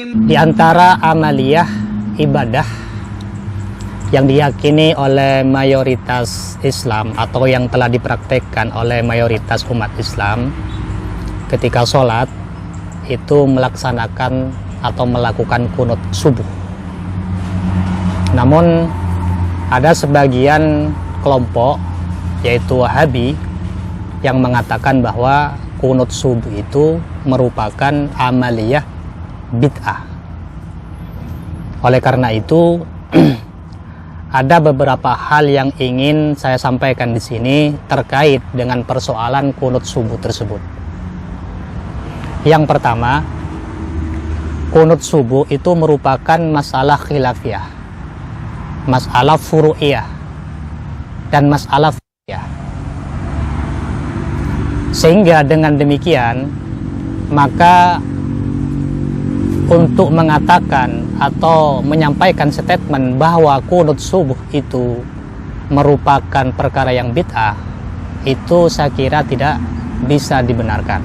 Di antara amaliyah ibadah yang diyakini oleh mayoritas Islam atau yang telah dipraktekkan oleh mayoritas umat Islam ketika sholat itu melaksanakan atau melakukan kunut subuh. Namun ada sebagian kelompok yaitu Wahabi yang mengatakan bahwa kunut subuh itu merupakan amaliyah bid'ah. Oleh karena itu ada beberapa hal yang ingin saya sampaikan di sini terkait dengan persoalan kunut subuh tersebut. Yang pertama, kunut subuh itu merupakan masalah khilafiyah, masalah furu'iyah, dan masalah fiqhiyah. Sehingga dengan demikian, maka untuk mengatakan atau menyampaikan statement bahwa kunut subuh itu merupakan perkara yang bid'ah, itu saya kira tidak bisa dibenarkan.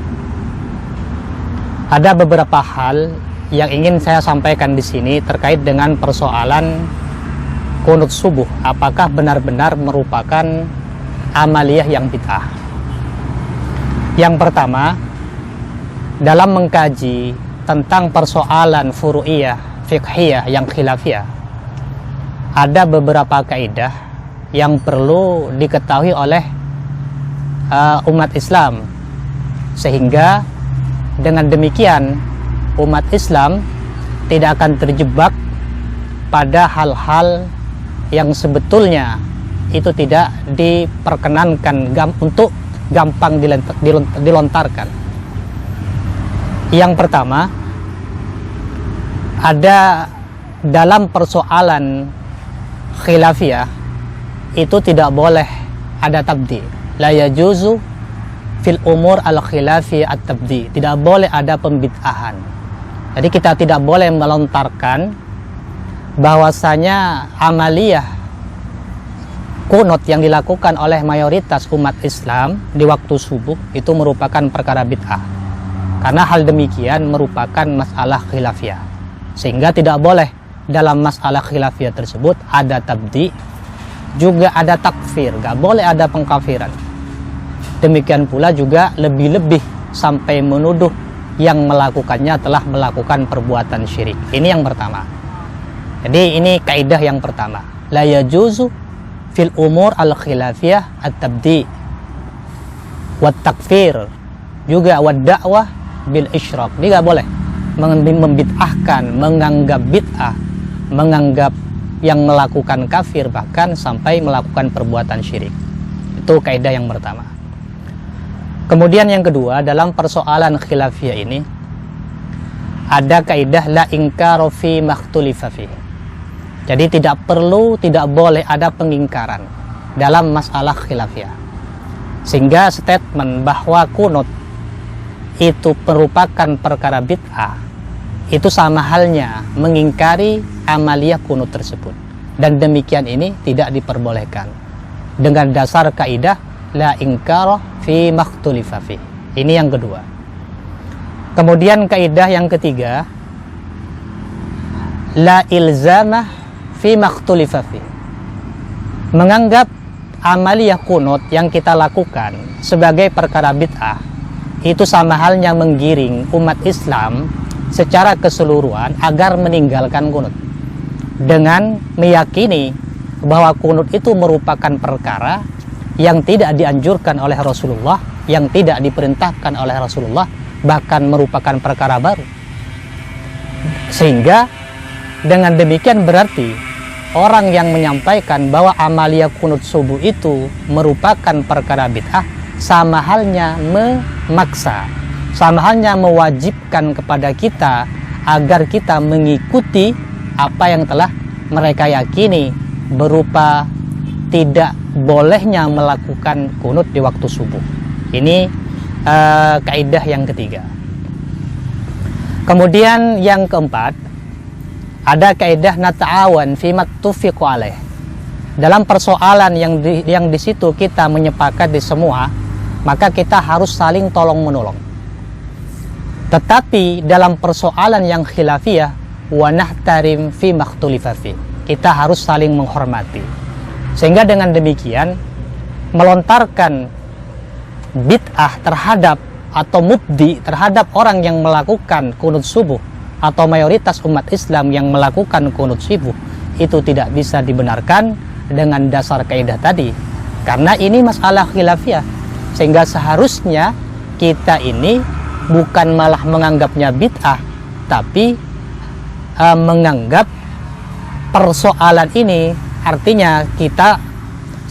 Ada beberapa hal yang ingin saya sampaikan di sini terkait dengan persoalan kunut subuh, apakah benar-benar merupakan amaliyah yang bid'ah. Yang pertama, dalam mengkaji tentang persoalan furu'iyah, fiqhiyah yang khilafiyah, ada beberapa kaidah yang perlu diketahui oleh umat Islam, sehingga dengan demikian umat Islam tidak akan terjebak pada hal-hal yang sebetulnya itu tidak diperkenankan untuk gampang dilontarkan. Yang pertama, ada dalam persoalan khilafiyah itu tidak boleh ada tabdi. La yajuzu fil umur al khilafiyah at tabdi. Tidak boleh ada pembid'ahan. Jadi kita tidak boleh melontarkan bahwasanya amaliyah kunut yang dilakukan oleh mayoritas umat Islam di waktu subuh itu merupakan perkara bid'ah. Karena hal demikian merupakan masalah khilafiyah, sehingga tidak boleh dalam masalah khilafiyah tersebut ada tabdi, juga ada takfir, gak boleh ada pengkafiran. Demikian pula juga lebih-lebih sampai menuduh yang melakukannya telah melakukan perbuatan syirik. Ini yang pertama. Jadi ini kaidah yang pertama, la yajuzu fil umur al khilafiyah at tabdi wat takfir, juga wad da'wah bil isyraq. Dia gak boleh membid'ahkan, menganggap bid'ah, menganggap yang melakukan kafir, bahkan sampai melakukan perbuatan syirik. Itu kaidah yang pertama. Kemudian yang kedua, dalam persoalan khilafiyah ini ada kaidah la inkara fi makhtulifa fi. Jadi tidak perlu, tidak boleh ada pengingkaran dalam masalah khilafiyah. Sehingga statement bahwa kunut itu merupakan perkara bid'ah, itu sama halnya mengingkari amaliyah kunut tersebut, dan demikian ini tidak diperbolehkan dengan dasar kaidah la inkara fi makhtulifa fi. Ini yang kedua. Kemudian kaidah yang ketiga, la ilzamah fi makhtulifa fi. Menganggap amaliyah kunut yang kita lakukan sebagai perkara bid'ah itu sama halnya menggiring umat Islam secara keseluruhan agar meninggalkan kunut, dengan meyakini bahwa kunut itu merupakan perkara yang tidak dianjurkan oleh Rasulullah, yang tidak diperintahkan oleh Rasulullah, bahkan merupakan perkara baru. Sehingga dengan demikian berarti orang yang menyampaikan bahwa amaliyah kunut subuh itu merupakan perkara bid'ah sama halnya memaksa, sama halnya mewajibkan kepada kita agar kita mengikuti apa yang telah mereka yakini berupa tidak bolehnya melakukan kunut di waktu subuh. Ini kaidah yang ketiga. Kemudian yang keempat, ada kaidah nata'awan fi mattufiqu alaih. Dalam persoalan yang di situ kita menyepakati semua, maka kita harus saling tolong menolong. Tetapi dalam persoalan yang khilafiyah, wa nahtarim fi makhtulifa fi, kita harus saling menghormati. Sehingga dengan demikian melontarkan bid'ah terhadap atau mubdi terhadap orang yang melakukan kunut subuh atau mayoritas umat Islam yang melakukan kunut subuh itu tidak bisa dibenarkan dengan dasar kaidah tadi, karena ini masalah khilafiyah. Sehingga seharusnya kita ini bukan malah menganggapnya bid'ah, tapi menganggap persoalan ini artinya kita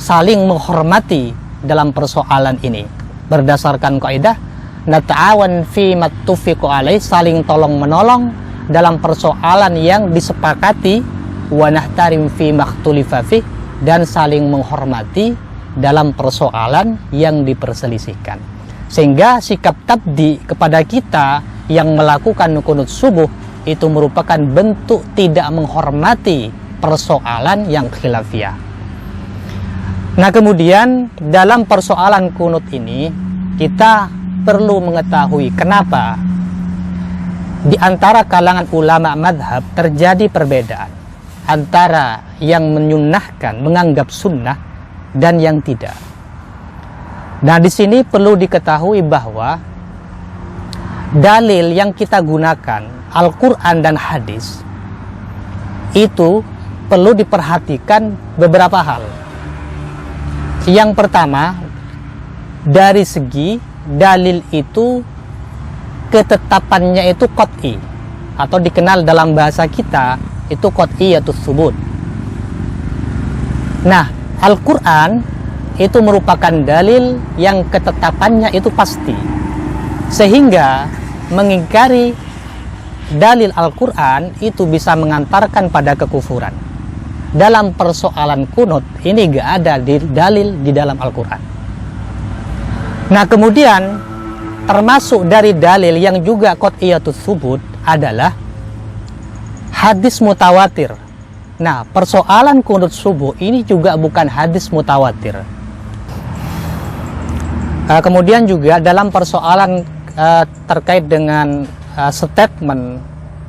saling menghormati dalam persoalan ini berdasarkan kaidah nata'awan fi mattufiqu alaih, saling tolong menolong dalam persoalan yang disepakati, wa nahtarim fi makhtulifa fi, dan saling menghormati dalam persoalan yang diperselisihkan. Sehingga sikap tabdi kepada kita yang melakukan kunut subuh itu merupakan bentuk tidak menghormati persoalan yang khilafiyah. Nah, kemudian dalam persoalan kunut ini kita perlu mengetahui kenapa di antara kalangan ulama madhab terjadi perbedaan antara yang menyunnahkan, menganggap sunnah, dan yang tidak. Nah, di sini perlu diketahui bahwa dalil yang kita gunakan, Al-Quran dan hadis, itu perlu diperhatikan beberapa hal. Yang pertama, dari segi dalil itu ketetapannya itu qat'i, atau dikenal dalam bahasa kita itu qat'iyatus tsubut. Nah, Al-Quran itu merupakan dalil yang ketetapannya itu pasti, sehingga mengingkari dalil Al-Quran itu bisa mengantarkan pada kekufuran. Dalam persoalan kunut ini gak ada dalil di dalam Al-Quran. Nah, kemudian termasuk dari dalil yang juga qat'iyatus tsubut adalah hadis mutawatir. Nah, persoalan kunut subuh ini juga bukan hadis mutawatir. Kemudian juga dalam persoalan terkait dengan statement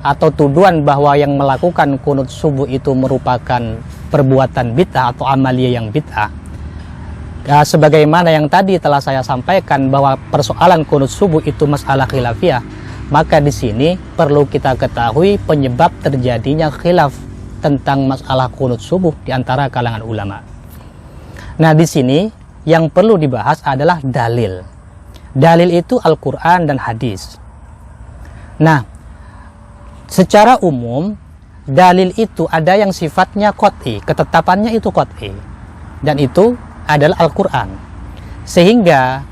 atau tuduhan bahwa yang melakukan kunut subuh itu merupakan perbuatan bid'ah atau amaliyah yang bid'ah. Sebagaimana yang tadi telah saya sampaikan bahwa persoalan kunut subuh itu masalah khilafiyah, maka di sini perlu kita ketahui penyebab terjadinya khilaf tentang masalah kunut subuh di antara kalangan ulama. Nah, di sini yang perlu dibahas adalah dalil. Dalil itu Al-Quran dan hadis. Nah, secara umum dalil itu ada yang sifatnya qat'i, ketetapannya itu qat'i, dan itu adalah Al-Quran. Sehingga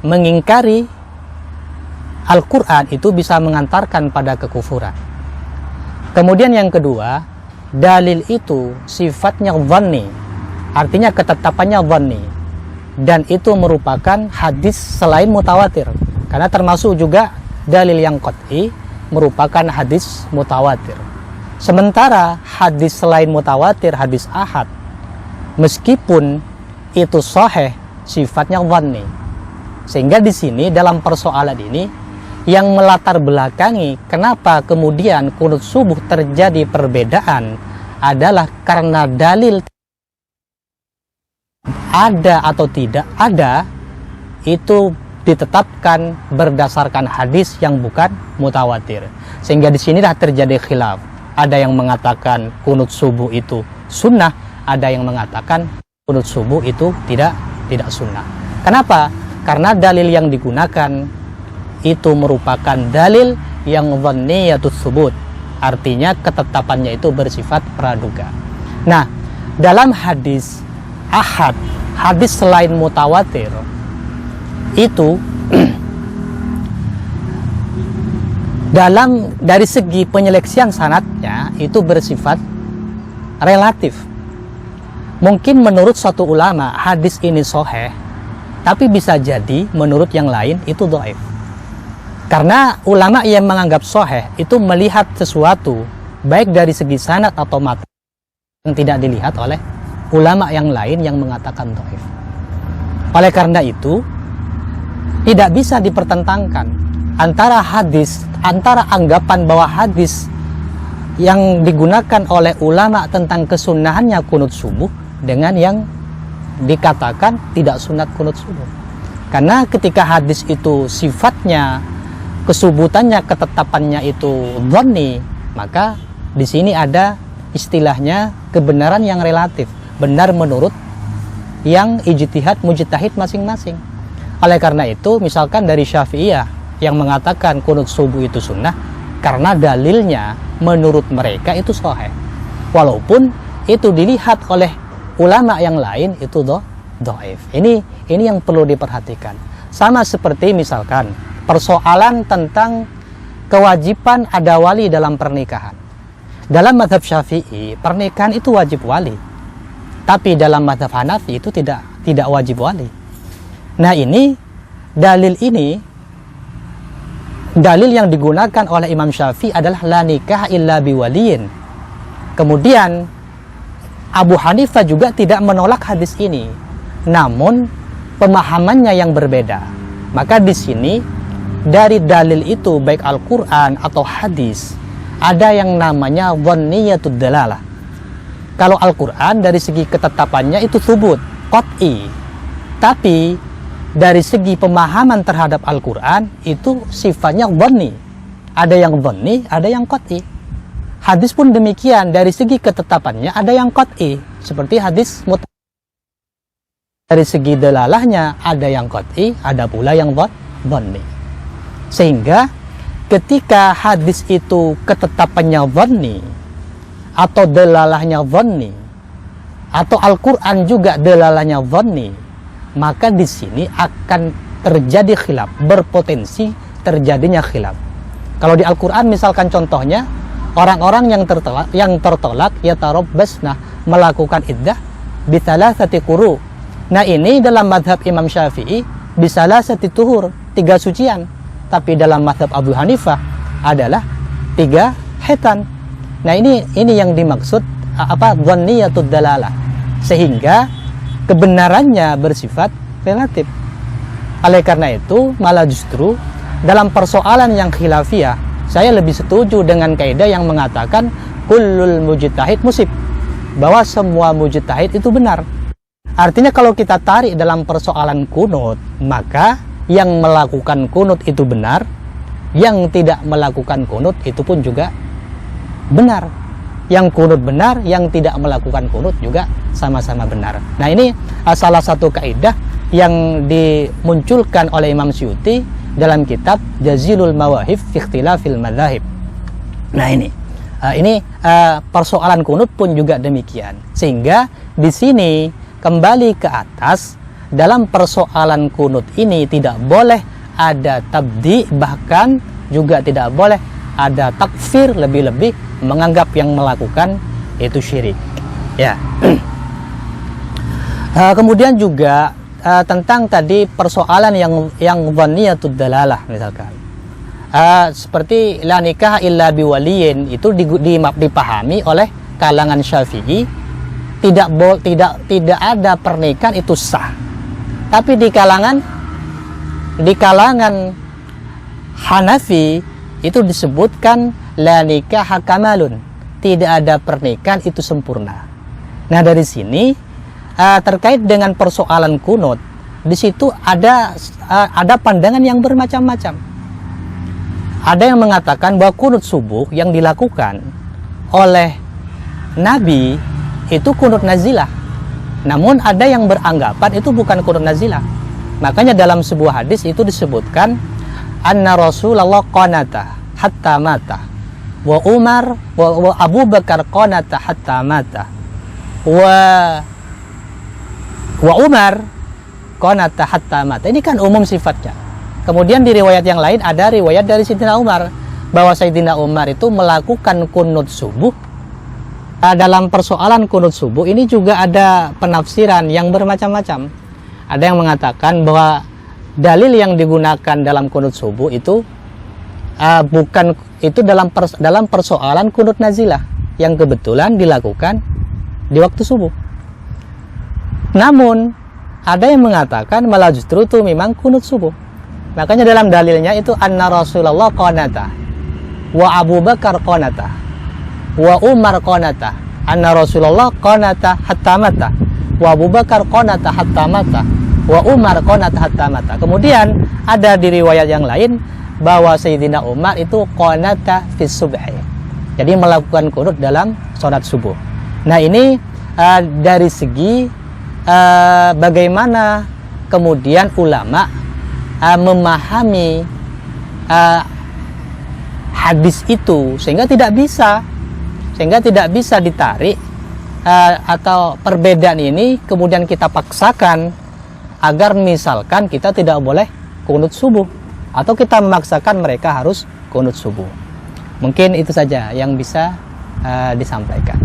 mengingkari Al-Quran itu bisa mengantarkan pada kekufuran. Kemudian yang kedua, dalil itu sifatnya dhanni, artinya ketetapannya dhanni, dan itu merupakan hadis selain mutawatir, karena termasuk juga dalil yang qat'i merupakan hadis mutawatir. Sementara hadis selain mutawatir, hadis ahad, meskipun itu sahih, sifatnya dhanni. Sehingga di sini dalam persoalan ini yang melatar belakangi kenapa kemudian kunut subuh terjadi perbedaan adalah karena dalil ada atau tidak ada itu ditetapkan berdasarkan hadis yang bukan mutawatir. Sehingga di sinilah terjadi khilaf. Ada yang mengatakan kunut subuh itu sunnah, ada yang mengatakan kunut subuh itu tidak sunnah. Kenapa? Karena dalil yang digunakan itu merupakan dalil yang dhanniyatus tsubut, artinya ketetapannya itu bersifat praduga. Nah, dalam hadis ahad, hadis selain mutawatir itu dari segi penyeleksian sanadnya itu bersifat relatif. Mungkin menurut suatu ulama hadis ini sahih, tapi bisa jadi menurut yang lain itu dhaif. Karena ulama yang menganggap sahih itu melihat sesuatu baik dari segi sanad atau matan yang tidak dilihat oleh ulama yang lain yang mengatakan dhaif. Oleh karena itu tidak bisa dipertentangkan antara anggapan bahwa hadis yang digunakan oleh ulama tentang kesunahannya kunut subuh dengan yang dikatakan tidak sunat kunut subuh. Karena ketika hadis itu sifatnya, kesubutannya, ketetapannya itu dhanni, maka di sini ada istilahnya kebenaran yang relatif, benar menurut yang mujtahid masing-masing. Oleh karena itu, misalkan dari Syafi'iyah yang mengatakan kunut subuh itu sunnah, karena dalilnya menurut mereka itu sahih, walaupun itu dilihat oleh ulama yang lain itu dhaif. Ini yang perlu diperhatikan. Sama seperti misalkan persoalan tentang kewajiban ada wali dalam pernikahan. Dalam mazhab Syafi'i, pernikahan itu wajib wali, tapi dalam mazhab Hanafi itu tidak wajib wali. Nah, dalil yang digunakan oleh Imam Syafi'i adalah la nikah illa biwaliyin. Kemudian Abu Hanifah juga tidak menolak hadis ini, namun pemahamannya yang berbeda. Maka di sini dari dalil itu, baik Al-Quran atau hadis, ada yang namanya dhanniyatud dalalah. Kalau Al-Quran dari segi ketetapannya itu thubut, qat'i. Tapi dari segi pemahaman terhadap Al-Quran itu sifatnya dhanni. Ada yang dhanni, ada yang qat'i. Hadis pun demikian, dari segi ketetapannya ada yang qat'i, seperti hadis dari segi dalalahnya ada yang qat'i, ada pula yang dhanni. Sehingga ketika hadis itu ketetapannya dhanni atau dalalahnya dhanni, atau Al-Quran juga dalalahnya dhanni, maka di sini akan terjadi khilaf, berpotensi terjadinya khilaf. Kalau di Al-Quran misalkan contohnya, orang-orang yang tertolak yatarabbasna, melakukan iddah bithalathati quru. Nah, ini dalam madhab Imam Syafi'i bisalasati tuhur, 3 sucian. Tapi dalam mazhab Abu Hanifah adalah 3 haitan. Nah, ini yang dimaksud dhanniyatud dalalah, sehingga kebenarannya bersifat relatif. Oleh karena itu, malah justru dalam persoalan yang khilafiyah, saya lebih setuju dengan kaidah yang mengatakan kullul mujtahid musib, bahwa semua mujtahid itu benar. Artinya kalau kita tarik dalam persoalan kunut, maka yang melakukan kunut itu benar, yang tidak melakukan kunut itu pun juga benar. Yang kunut benar, yang tidak melakukan kunut juga sama-sama benar. Nah, ini salah satu kaidah yang dimunculkan oleh Imam Suyuti dalam kitab Jazilul Mawahib fi Ikhtilafil Madzahib. Nah, ini persoalan kunut pun juga demikian. Sehingga di sini kembali ke atas, dalam persoalan kunut ini tidak boleh ada tabdi, bahkan juga tidak boleh ada takfir, lebih-lebih menganggap yang melakukan itu syirik. Ya. Kemudian juga tentang tadi persoalan yang dhanniyatud dalalah misalkan. Seperti la nikah illa biwaliyin, itu dipahami oleh kalangan Syafi'i tidak ada pernikahan itu sah. Tapi di kalangan Hanafi itu disebutkan la nikah kamalun, tidak ada pernikahan itu sempurna. Nah, dari sini terkait dengan persoalan kunut, di situ ada pandangan yang bermacam-macam. Ada yang mengatakan bahwa kunut subuh yang dilakukan oleh Nabi itu kunut nazilah. Namun ada yang beranggapan itu bukan kunut nazilah. Makanya dalam sebuah hadis itu disebutkan anna Rasulullah qanata hatta mata, wa Umar wa Abu Bakar qanata hatta mata, wa Umar qanata hatta mata. Ini kan umum sifatnya. Kemudian di riwayat yang lain ada riwayat dari Sayyidina Umar bahwa Sayyidina Umar itu melakukan kunut subuh. Dalam persoalan kunut subuh ini juga ada penafsiran yang bermacam-macam. Ada yang mengatakan bahwa dalil yang digunakan dalam kunut subuh itu bukan itu dalam persoalan kunut nazilah yang kebetulan dilakukan di waktu subuh. Namun ada yang mengatakan malah justru itu memang kunut subuh. Makanya dalam dalilnya itu anna Rasulullah qanata wa Abu Bakar qanata wa Umar qanata, anna Rasulullah qanata hatta mata wa Abu Bakar qanata hatta mata wa Umar qanata hatta mata. Kemudian ada di riwayat yang lain bahwa Sayyidina Umar itu qanata fi subhi, jadi melakukan qunut dalam sholat subuh. Nah ini dari segi bagaimana kemudian ulama memahami hadis itu sehingga tidak bisa ditarik atau perbedaan ini kemudian kita paksakan agar misalkan kita tidak boleh qunut subuh atau kita memaksakan mereka harus qunut subuh. Mungkin itu saja yang bisa disampaikan.